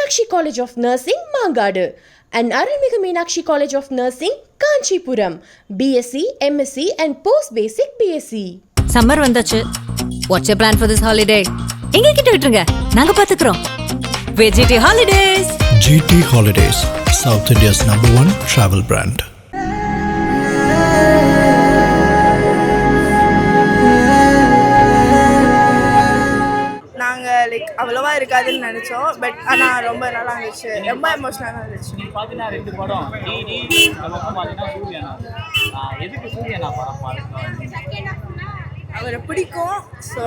Meenakshi College of Nursing, Mangadu, and Arulmigu Meenakshi College of Nursing, Kanchipuram, BSc, MSc and Post-Basic BSc. Summer vandachu. What's your plan for this holiday? எங்க கிட்ட விட்டுருங்க, நாங்க பாத்துக்கிறோம். GT Holidays. GT Holidays, South India's #1 travel brand. அவ்வளவா இருக்காதுன்னு நினைச்சோம். But ஆனா ரொம்ப நல்லா இருந்துச்சு, ரொம்ப எமோஷனலா இருந்துச்சு. நீங்க பாத்தீங்கன்னா ரெண்டு படம் டிடி பாத்தீங்கன்னா சூர்யானா. எதுக்கு சூர்யானா படம் பாருங்க, அவரை பிடிக்கும். ஸோ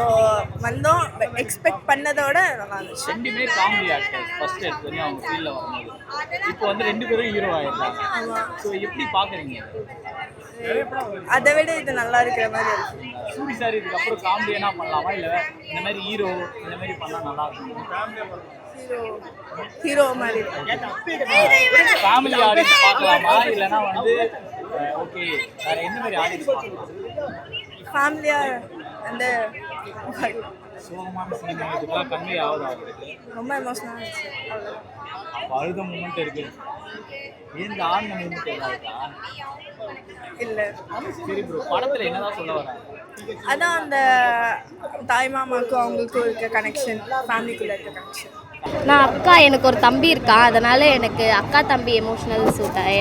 வந்தோம், எக்ஸ்பெக்ட் பண்ணதோட நல்லா இருந்துச்சு. ரெண்டுமே காமெடி ஆக்டர்ஸ் ஃபர்ஸ்ட் எடுத்தோடனே அவங்க ஃபீல்டில் வரும்போது இப்போ வந்து ரெண்டு பேரும் ஹீரோ ஆகிடுறாங்க. ஸோ எப்படி பார்க்குறீங்க? அதை விட இது நல்லா இருக்கிற மாதிரி இருக்கு. சூரி சார் இதுக்கப்புறம் காமெடி என்ன பண்ணலாமா, இல்லை இந்த மாதிரி ஹீரோ இந்த மாதிரி பண்ணால் நல்லா இருக்கும்? ஹீரோ மாதிரி ஃபேமிலி ஆடியன்ஸ் பார்க்கலாமா, இல்லைன்னா வந்து ஓகே வேற எந்த மாதிரி ஆடியன்ஸ் பார்க்கலாம்? ஃபேமிலியா அந்த சோகமான சினிமா இதுக்கெல்லாம் கன்வே ஆகுது, ரொம்ப எமோஷனலாக இருந்துச்சு. அப்போ அழுத மூமெண்ட் இருக்கு. இந்த ஆழ்ந்த மூமெண்ட் எல்லாம் இருக்கா? இல்லை. சரி ப்ரோ, படத்தில் என்னதான் சொல்ல வராங்க? அதான் அந்த தாய் மாமாவுக்கும் அவங்களுக்கும் இருக்க கனெக்ஷன், ஃபேமிலிக்குள்ளே இருக்க கனெக்ஷன். நான் அக்கா, எனக்கு ஒரு தம்பி இருக்கான், அதனால எனக்கு அக்கா தம்பி எமோஷ்னல்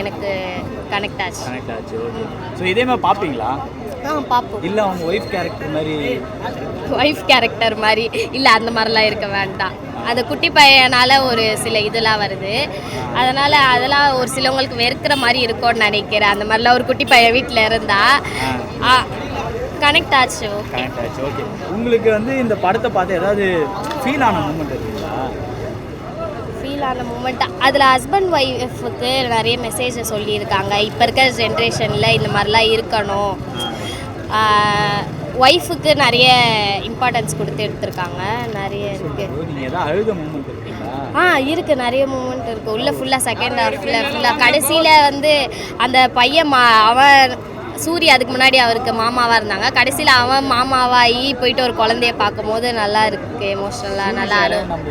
எனக்கு கனெக்ட் ஆச்சு. ஓகே. ஸோ இதே மாதிரி பார்ப்பீங்களா? பார்ப்போம். இல்லை அவங்க ஒய்ஃப் கேரக்டர் மாதிரி? ஒய்ஃப் கேரக்டர் மாதிரி இல்லை, அந்த மாதிரிலாம் இருக்க வேண்டாம். அந்த குட்டி பையனால் ஒரு சில இதெல்லாம் வருது, அதனால் அதெல்லாம் ஒரு சிலவங்களுக்கு வெறுக்கிற மாதிரி இருக்கும்னு நினைக்கிறேன். அந்த மாதிரிலாம் ஒரு குட்டி பையன் வீட்டில் இருந்தால் கனெக்ட் ஆச்சு. ஓகே. உங்களுக்கு வந்து இந்த படத்தை பார்த்து ஏதாவது ஃபீல் ஆன மூமெண்ட் இருக்குங்களா? ஃபீல் ஆன மூமெண்ட் அதில் ஹஸ்பண்ட் ஒய்ஃபுக்கு நிறைய மெசேஜை சொல்லியிருக்காங்க. இப்போ இருக்கிற ஜென்ரேஷனில் இந்த மாதிரிலாம் இருக்கணும். ஒய்ஃபுக்கு நிறைய இம்பார்ட்டன்ஸ் கொடுத்து எடுத்திருக்காங்க. நிறைய இருக்குது. நீங்கள் ஏதாவது அழுத மூமெண்ட் இருக்குங்களா? இருக்குது, நிறைய மூமெண்ட் இருக்குது. உள்ளே ஃபுல்லாக செகண்ட் ஹாஃபில் ஃபுல்லாக கடைசியில் வந்து அந்த பையன் அவன் சூர்யா அதுக்கு முன்னாடி அவருக்கு மாமாவாக இருந்தாங்க. கடைசியில் அவன் மாமாவாகி போயிட்டு ஒரு குழந்தைய பார்க்கும்போது நல்லா இருக்குது, எமோஷ்னலாக நல்லா இருக்கும்.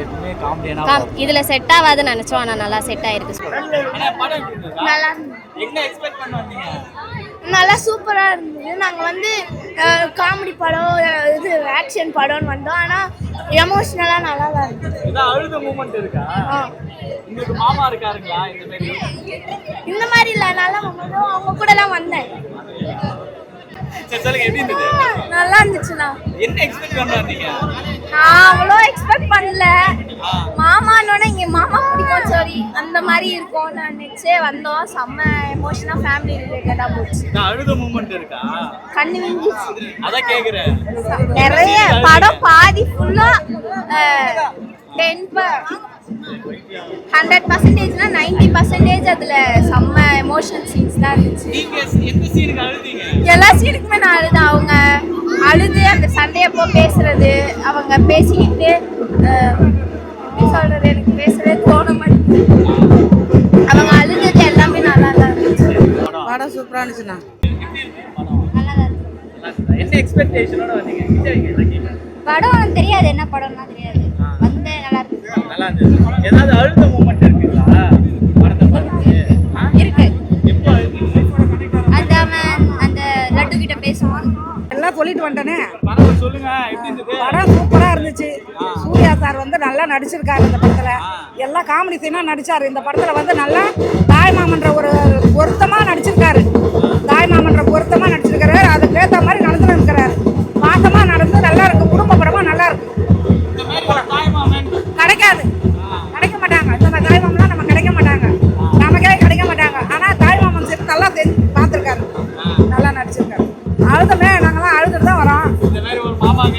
இதில் செட் ஆகாதுன்னு நினச்சோம், ஆனால் நல்லா செட் ஆகிருக்கு. நல்லா நல்லா சூப்பராக இருந்தது. நாங்கள் வந்து காமெடி படம், இது ஆக்ஷன் படம்னு வந்தோம், ஆனால் எமோஷ்னலாக நல்லா தான் இருந்தது. அழுத மூமெண்ட் இருக்கா? உங்களுக்கு மாமா இருக்காருங்களா? இந்த மாதிரி இல்லை, நல்லா அவங்க கூடலாம் வந்தேன். நல்லா இருந்துச்சுண்ணா. என்ன எக்ஸ்பெக்ட் பண்ணாதீங்க? நான் அவ்வளோ எக்ஸ்பெக்ட் பண்ணல. மாமானோட இங்கே மாமா பிடிக்கும் சாரி அந்த மாதிரி இருக்கும்னு நினைச்சே வந்தோம். செம்ம எமோஷனாக ஃபேமிலி ரிலேட்டடாக போச்சு. அழுத மூமெண்ட் இருக்கா? கண்ணு விஞ்சிச்சு. அதான் கேட்குறேன். நிறைய படம் பாதி ஃபுல்லாக 100%னா 90% அதில் செம்ம எமோஷனல் சீன்ஸ் தான் இருந்துச்சு. எல்லா சீனுக்குமே நான் அழுதேன். அவங்க அழுது அந்த சண்டையப்போ பேசுறது, அவங்க பேசிக்கிட்டு சொல்றது, எனக்கு பேசுறதே தோண மாட்டேங்குது. அவங்க அழுது எல்லாமே நல்லா தான் இருந்துச்சு. படம் சூப்பராக இருந்துச்சுண்ணா. படம் தெரியாது, என்ன படம்னா தெரியாது, வந்து நல்லா இருந்துச்சு. நல்லா இருந்துச்சு. ஏதாவது அழுத மூமெண்ட் இருக்குங்களா படத்தை பார்த்து? இருக்கு. எப்போ அந்த அந்த லட்டு கிட்ட பேசுவாங்க. எல்லாம் சொல்லிட்டு வந்துட்டேனே. படம் சொல்லுங்க, எப்படி இருந்தது? படம் சூப்பராக இருந்துச்சு. சூர்யா சார் வந்து நல்லா நடிச்சிருக்காரு இந்த படத்தில். எல்லாம் காமெடி சீனாக நடிச்சார். இந்த படத்தில் வந்து நல்லா தாய்மாமன்ற ஒரு பொருத்தமாக நடிச்சிருக்காரு. தாய்மாமன்ற பொருத்தமாக நடிச்சிருக்காரு. அதுக்கு ஏற்ற மாதிரி நடந்து இருக்கிறாரு. பாசமாக நடந்து நல்லா இருக்கு. குடும்ப படமாக நல்லா இருக்கு. கிடைக்காது, கிடைக்க மாட்டாங்க. இந்த தாய்மாமன்லாம் நம்ம கிடைக்க மாட்டாங்க, நமக்கே கிடைக்க மாட்டாங்க. ஆனால் தாய்மாமன் சரி நல்லா செஞ்சு பார்த்துருக்காரு, நல்லா நடிச்சிருக்காரு. அழுதமே, நாங்களாம் அழுதுட்டு தான் வரோம். ஆமாம்,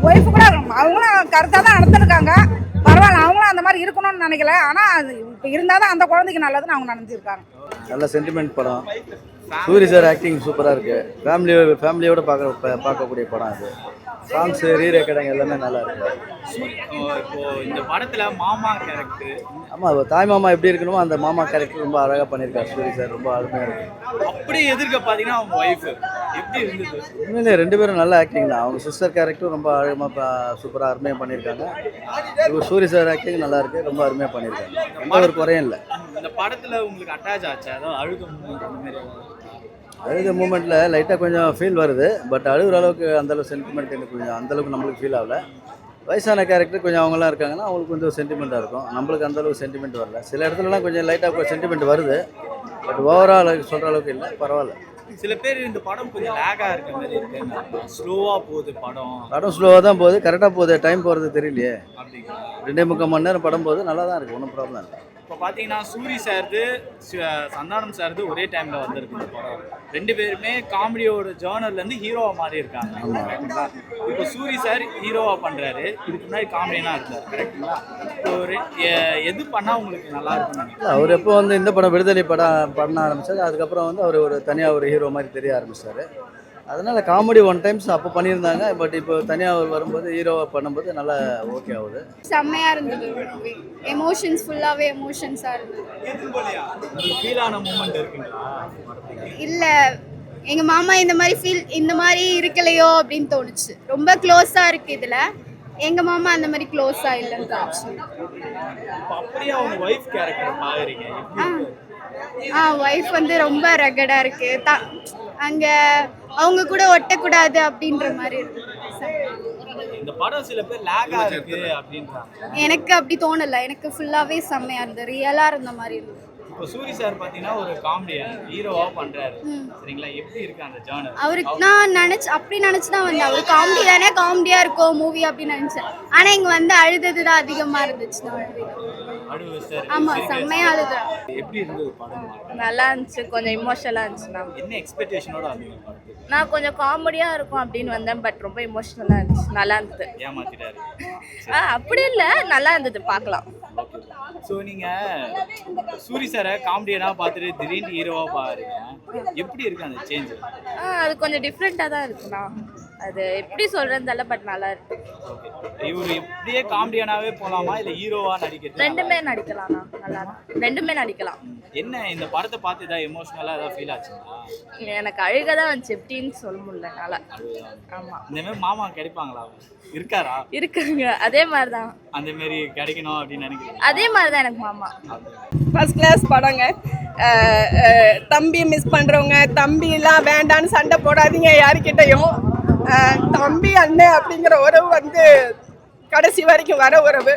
ஒய்ஃபு கூட அவங்களும் கருத்தாக தான் நடந்துருக்காங்க. பரவாயில்ல, அவங்களும் அந்த மாதிரி இருக்கணும்னு நினைக்கல. ஆனால் அது இப்போ இருந்தால் தான் அந்த குழந்தைக்கு நல்லதுன்னு அவங்க நினைச்சிருக்காங்க. நல்ல சென்டிமெண்ட் படம். சூரிய சார் ஆக்டிங் சூப்பராக இருக்குது. ஃபேமிலியோட பார்க்கக்கூடிய படம் அது. சாங்ஸ் ரீரேக்கடைங்க எல்லாமே நல்லா இருக்கு. இப்போ இந்த படத்துல மாமா கேரக்டர், ஆமாம், தாய் மாமா எப்படி இருக்கணுமோ அந்த மாமா கேரக்டர் ரொம்ப அழகாக பண்ணியிருக்காரு சூரி சார். ரொம்ப அருமையாக இருக்கு. அப்படியே எதிர்க்க பார்த்தீங்கன்னா அவங்க ஒய்ஃப் எப்படி இருந்தது? உண்மையிலே 2 பேரும் நல்ல ஆக்டிங் தான். அவங்க சிஸ்டர் கேரக்டரும் ரொம்ப அழகாக சூப்பராக அருமையாக பண்ணியிருக்காங்க. இப்போ சூரி சார் ஆக்டிங் நல்லா இருக்கு, ரொம்ப அருமையாக பண்ணியிருக்காங்க. எந்த ஒரு குறையும் இல்லை. இந்த படத்துல உங்களுக்கு அட்டாச் ஆச்சா? அதாவது அழுக மூமெண்ட் அந்த மாதிரி அழுத மூமெண்ட்டில் லைட்டாக கொஞ்சம் ஃபீல் வருது. பட் அழுகிற அளவுக்கு அந்தளவு சென்டிமெண்ட் எனக்கு கொஞ்சம் அந்தளவுக்கு நம்மளுக்கு ஃபீல் ஆகல. வயசான கேரக்டர் கொஞ்சம் அவங்களாம் இருக்காங்கன்னா அவங்களுக்கு கொஞ்சம் சென்டிமெண்ட்டாக இருக்கும். நம்மளுக்கு அந்தளவுக்கு சென்டிமெண்ட் வரல. சில இடத்துலலாம் கொஞ்சம் லைட்டாக சென்டிமெண்ட் வருது. பட் ஓவரால் சொல்கிற அளவுக்கு இல்லை, பரவாயில்ல. சில பேர் இந்த படம் கொஞ்சம் லேகா இருக்க மாதிரி இருக்கு, ஸ்லோவா போகுது படம் ஸ்லோவாக தான் போகுது, கரெக்டாக போகுது, டைம் போகிறது தெரியலையே. அப்படிங்களா? 2.25 மணி நேரம் படம் போகுது, நல்லா தான் இருக்குது, ஒன்றும் ப்ராப்ளம் இல்லை. இப்போ பார்த்தீங்கன்னா சூரி சார்து சந்தானம் சார்து ஒரே டைமில் வந்திருக்கு இந்த படம். 2 பேருமே காமெடியோட ஜேர்னர்லேருந்து ஹீரோவாக மாறி இருக்காங்க. கரெக்டுங்களா? இப்போ சூரி சார் ஹீரோவாக பண்ணுறாரு, இதுக்கு முன்னாடி காமெடியனாக இருந்தார். கரெக்டுங்களா? இப்போ எது பண்ணால் உங்களுக்கு நல்லா இருக்கும்? அவர் எப்போ வந்து இந்த படம் விடுதலை பண்ண ஆரம்பித்தார், அதுக்கப்புறம் வந்து அவர் ஒரு தனியாக ஒரு ஹீரோ மாதிரி தெரிய ஆரம்பித்தார். அதனால் காமெடி 1 டைம்ஸ் அப்போ பண்ணியிருந்தாங்க. பட் இப்போ தனியாக அவர் வரும்போது ஹீரோவாக பண்ணும்போது நல்லா ஓகே ஆகுது. செம்மையாக இருந்தது. எமோஷன்ஸ் ஃபுல்லாகவே எமோஷன்ஸாக இருந்தது. ஃபீலான மூமெண்ட் இருக்குங்களா? இல்லை, எங்கள் மாமா இந்த மாதிரி இருக்கலையோ அப்படின்னு தோணுச்சு. ரொம்ப க்ளோஸாக இருக்குது இதில். எங்கள் மாமா அந்த மாதிரி க்ளோஸாக இல்லைன்னு தோணுச்சு. அப்படியே அவங்க ஒய்ஃப் கேரக்டர் பாக்குறீங்க? ஒய்ஃப் வந்து ரொம்ப ரகடாக இருக்குது. அங்கே அவங்க கூட ஒட்டக்கூடாது அப்படின்ற மாதிரி இருக்கு. இந்த படம் சில பேர் லேகா இருக்கு அப்படின்றாங்க. எனக்கு அப்படி தோணலை. எனக்கு ஃபுல்லாகவே செம்மையாக இருந்தது, ரியலாக இருந்த மாதிரி இருந்தது. இப்போ சூரி சார் பார்த்தீங்கன்னா ஒரு காமெடியன் ஹீரோவாக பண்ணுறாரு. சரிங்களா? எப்படி இருக்கு அந்த ஜானர்? அவருக்கு நான் அப்படி நினச்சி தான் வந்தேன். அவர் காமெடி தானே, காமெடியாக இருக்கும் மூவி அப்படின்னு நினச்சேன். ஆனால் இங்கே வந்து அழுதது தான் அதிகமாக இருந்துச்சு. ஆமாம், செம்மையாக அழுதேன். எப்படி இருந்தது படம்? நல்லா இருந்துச்சு, கொஞ்சம் இமோஷனலாக இருந்துச்சு. நான் என்ன எக்ஸ்பெக்டேஷனோட வந்தீங்க? நான் கொஞ்சம் காமெடியாக இருக்கும் அப்படின்னு வந்தேன், பட் ரொம்ப இமோஷனலாக இருந்துச்சு. நல்லா இருந்தது. ஏமாத்திட்டாரு? அப்படி இல்லை, நல்லா இருந்தது, பார்க்கலாம். ஸோ நீங்கள் சூரி சாரை காமெடியனாக பார்த்துட்டு திடீர்னு ஹீரோவாக பாருங்க, எப்படி இருக்கு அந்த சேஞ்ச்? அது கொஞ்சம் டிஃப்ரெண்ட்டாக தான் இருக்குண்ணா. அது எப்படி சொல்கிறேன்னு தெரியல, பட் நல்லா இருக்கு. இவர் எப்படியே காமெடியனாகவே போகலாமா இல்லை ஹீரோவாக நடிக்கிறது? ரெண்டுமே நடிக்கலாம்ண்ணா, நல்லா இருக்கு. ரெண்டுமே நடிக்கலாம். என்ன இந்த படத்தை பார்த்து ஏதாவது எமோஷனலாக ஏதாவது ஃபீல் ஆச்சுங்களா? எனக்கு அழுக தான் வந்துச்சு, எப்படின்னு சொல்ல முடியலனால. ஆமாம். இந்த மாதிரி மாமா கிடைப்பாங்களா? இருக்காரா? இருக்குங்க, அதே மாதிரி தான். அந்த மாதிரி கிடைக்கணும் அப்படின்னு நினைக்கிறேன். அதே மாதிரி தான் எனக்கு மாமா. ஃபர்ஸ்ட் கிளாஸ் படங்க. தம்பி மிஸ் பண்ணுறவங்க, தம்பிலாம் வேண்டான்னு சண்டை போடாதீங்க யாருக்கிட்டையும். தம்பி அண்ணன் அப்படிங்கிற உறவு வந்து கடைசி வரைக்கும் வர உறவு.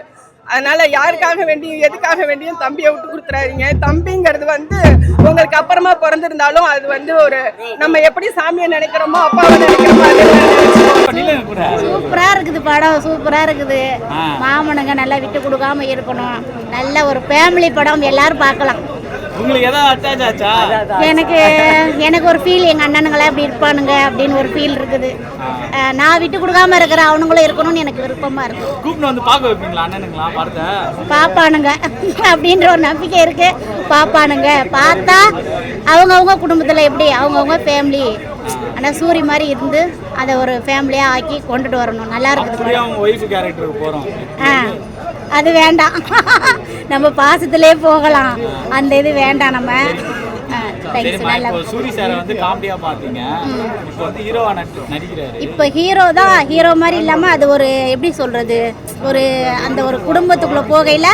அதனால யாருக்காக வேண்டியும் எதுக்காக வேண்டியும் தம்பியை விட்டு கொடுத்துறாதீங்க. தம்பிங்கிறது வந்து உங்களுக்கு அப்புறமா பிறந்திருந்தாலும் அது வந்து ஒரு நம்ம எப்படி சாமியை நினைக்கிறோமோ அப்பாவை நினைக்கிறோமோ சூப்பரா இருக்குது படம், சூப்பரா இருக்குது. மாமனுங்க நல்லா விட்டு கொடுக்காம இருக்கணும். நல்ல ஒரு ஃபேமிலி படம், எல்லாரும் பார்க்கலாம். உங்களுக்கு ஏதாவது அட்டாச் ஆச்சா? எனக்கு ஒரு ஃபீல், எங்க அண்ணனுங்களா இப்படி இருப்பானுங்க அப்படின்னு ஒரு ஃபீல் இருக்குது. நான் விட்டு கொடுக்காம இருக்கிற அவனுங்களும் இருக்கணும்னு எனக்கு விருப்பமா இருக்கு. கூப்பிட்டு வந்து பார்க்க வைப்பீங்களா அண்ணனுங்களா? பார்த்தா பாப்பானுங்க அப்படின்ற ஒரு நம்பிக்கை இருக்கு. பாப்பானுங்க பார்த்தா அவங்கவுங்க குடும்பத்துல எப்படி அவங்கவுங்க ஃபேமிலி, ஆனால் சூரி மாதிரி இருந்து அதை ஒரு ஃபேமிலியா ஆக்கி கொண்டுட்டு வரணும். நல்லா இருக்குது. அவங்க ஒய்ஃப் கேரக்டருக்கு போறோம். அது வேண்டாம், நம்ம பாசத்திலே போகலாம். அந்த இது வேண்டாம். நம்ம சூரி சாரை வந்து காமெடியா பாத்தீங்க, இப்போ வந்து ஹீரோவா நடிக்கிறாரு. இப்போ ஹீரோ தான், ஹீரோ மாதிரி இல்லாம அது ஒரு எப்படி சொல்றது, ஒரு அந்த ஒரு குடும்பத்துக்குள்ள போகையில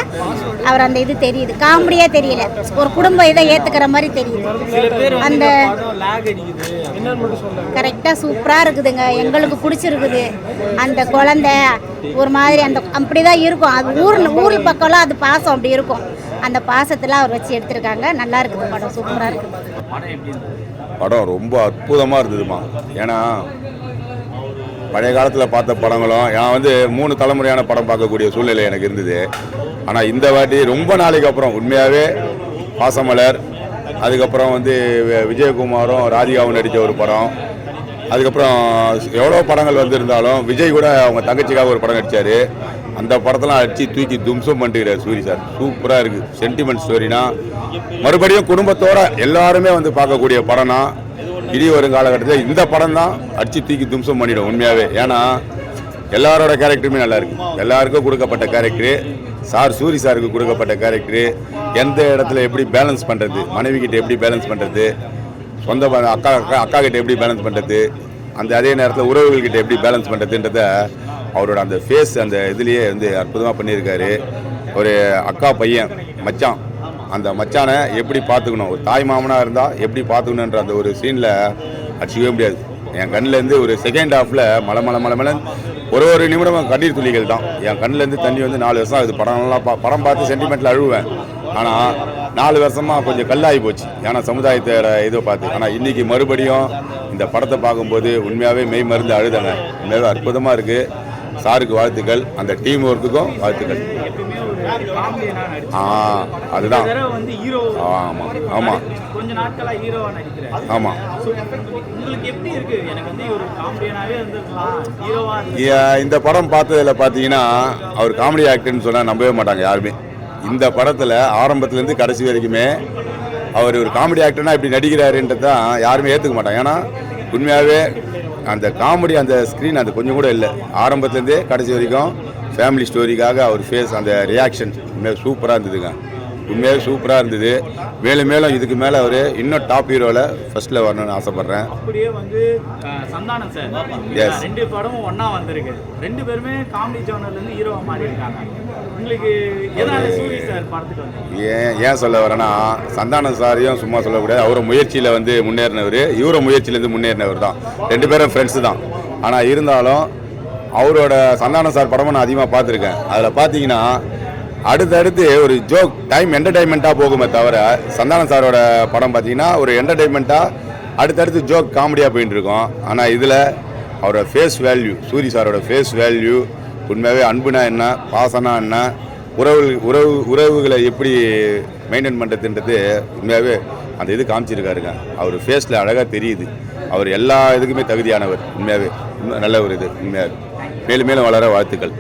அவர் அந்த இது தெரியுது, காமெடியா தெரியல, ஒரு குடும்ப இதை ஏத்துக்கிற மாதிரி தெரியுது. அந்த கரெக்டா சூப்பரா இருக்குதுங்க, எங்களுக்கு பிடிச்சிருக்குது. அந்த குழந்தை ஒரு மாதிரி அந்த அப்படிதான் இருக்கும். அது ஊர்ல பக்கம்லாம் அது பாசம் அப்படி இருக்கும். அந்த பாசத்தில் அவர் வச்சு எடுத்திருக்காங்க. நல்லா இருக்குது படம், சூப்பராக இருக்குது. படம் ரொம்ப அற்புதமாக இருந்ததுமா. ஏன்னா பழைய காலத்தில் பார்த்த படங்களும் நான் வந்து 3 தலைமுறையான படம் பார்க்கக்கூடிய சூழ்நிலை எனக்கு இருந்தது. ஆனால் இந்த வாட்டி ரொம்ப நாளைக்கு அப்புறம் உண்மையாகவே பாசமலர், அதுக்கப்புறம் வந்து விஜயகுமாரும் ராதிகாவும் நடித்த ஒரு படம், அதுக்கப்புறம் எவ்வளோ படங்கள் வந்திருந்தாலும் விஜய் கூட அவங்க தங்கச்சிக்காக ஒரு படம் நடித்தார். அந்த படத்தெல்லாம் அடித்து தூக்கி தும்சம் பண்ணிக்கிறார் சூரி சார். சூப்பராக இருக்குது. சென்டிமெண்ட் ஸ்டோரினா மறுபடியும் குடும்பத்தோடு எல்லாருமே வந்து பார்க்கக்கூடிய படம்னா இனி வரும் காலகட்டத்தில் இந்த படம் தான் அடித்து தூக்கி தும்சம் பண்ணிடும் உண்மையாகவே. ஏன்னா எல்லாரோட கேரக்டருமே நல்லா இருக்கு. எல்லாருக்கும் கொடுக்கப்பட்ட கேரக்டரு, சார் சூரி சாருக்கு கொடுக்கப்பட்ட கேரக்டரு, எந்த இடத்துல எப்படி பேலன்ஸ் பண்ணுறது, மனைவி கிட்ட எப்படி பேலன்ஸ் பண்ணுறது, சொந்த அக்கா கிட்ட எப்படி பேலன்ஸ் பண்ணுறது, அந்த அதே நேரத்தில் உறவுகள்கிட்ட எப்படி பேலன்ஸ் பண்ணுறதுன்றத அவரோட அந்த ஃபேஸ் அந்த இதுலேயே வந்து அற்புதமாக பண்ணியிருக்காரு. ஒரு அக்கா பையன் மச்சான், அந்த மச்சானை எப்படி பார்த்துக்கணும், ஒரு தாய் மாமனாக இருந்தால் எப்படி பார்த்துக்கணுன்ற அந்த ஒரு சீனில் அடிச்சிக்கவே முடியாது. என் கண்ணிலேருந்து ஒரு செகண்ட் ஹாஃபில் மலை ஒரு நிமிடம் கண்ணீர் துளிகள் தான். என் கண்ணிலேருந்து தண்ணி வந்து 4 வருஷம் ஆகுது. படம் பார்த்து சென்டிமெண்ட்டில் அழுவேன். ஆனால் 4 வருஷமாக கொஞ்சம் கல்லாகி போச்சு. ஏன்னா சமுதாயத்தோட இதை பார்த்து. ஆனால் இன்றைக்கி மறுபடியும் இந்த படத்தை பார்க்கும்போது உண்மையாகவே மெய் மருந்து அழுதாங்க. உண்மையாகவே அற்புதமாக இருக்குது. சாருக்கு வாழ்த்துக்கள், அந்த டீம் ஒர்க்குக்கும் வாழ்த்துக்கள். அதுதான். ஆமாம் ஆமாம் கொஞ்ச நாட்களா ஹீரோவா நடிக்கிறார். ஆமாம். உங்களுக்கு எப்படி இருக்கு? எனக்கு வந்து ஒரு காமெடியனாவே இருந்திருக்கலாம், ஹீரோவா. இந்த படம் பார்த்ததில் பார்த்தீங்கன்னா அவர் காமெடி ஆக்டர்னு சொன்னால் நம்பவே மாட்டாங்க யாருமே. இந்த படத்தில் ஆரம்பத்துலேருந்து கடைசி வரைக்குமே அவர் ஒரு காமெடி ஆக்டர்னா இப்படி நடிக்கிறாருன்றது தான் யாருமே ஏற்றுக்க மாட்டாங்க. ஏன்னா உண்மையாகவே அந்த காமெடி அந்த ஸ்க்ரீன் அது கொஞ்சம் கூட இல்லை. ஆரம்பத்துலேருந்தே கடைசி வரைக்கும் ஃபேமிலி ஸ்டோரிக்காக அவர் ஃபேஸ் அந்த ரியாக்ஷன் உண்மையாக சூப்பராக இருந்ததுங்க. உண்மையாகவே சூப்பராக இருந்தது. மேலும் மேலும் இதுக்கு மேலே அவர் இன்னும் டாப் ஹீரோவில் ஃபர்ஸ்ட்டில் வரணும்னு ஆசைப்பட்றேன். அப்படியே வந்து சந்தானம் சார், எஸ், 2 படமும் ஒன்றா வந்திருக்கு. 2 பேருமே காமெடி ஜோனர்லேருந்து ஹீரோவாக மாறி இருக்காங்க. உங்களுக்கு எதனால சூரி சார் படத்துக்கு வந்து ஏன் சொல்ல வரேன்னா, சந்தானம் சாரையும் சும்மா சொல்லக்கூடாது. அவரை முயற்சியில் வந்து முன்னேறினவர், இவரை முயற்சியிலேருந்து முன்னேறினவர் தான். 2 பேரும் ஃப்ரெண்ட்ஸு தான். ஆனால் இருந்தாலும் அவரோட சந்தானம் சார் படமும் நான் அதிகமாக பார்த்துருக்கேன். அதில் பார்த்தீங்கன்னா அடுத்தடுத்து ஒரு ஜோக் டைம் என்டர்டைன்மெண்ட்டாக போகுமே தவிர, சந்தானம் சாரோட படம் பார்த்தீங்கன்னா ஒரு என்டர்டைன்மெண்ட்டாக அடுத்தடுத்து ஜோக் காமெடியாக போயிட்டு இருக்கோம். ஆனால் இதில் அவரோட ஃபேஸ் வேல்யூ, சூரி சாரோட ஃபேஸ் வேல்யூ உண்மையாகவே அன்புனா என்ன, பாசனா என்ன, உறவுகளை எப்படி மெயின்டைன் பண்ணுறதுன்றது உண்மையாகவே அந்த இது காமிச்சிருக்காருங்க. அவர் ஃபேஸில் அழகாக தெரியுது. அவர் எல்லா இதுக்குமே தகுதியானவர். உண்மையாகவே நல்ல ஒரு இது. உண்மையாக மேலும் மேலும் வளர வாழ்த்துக்கள்.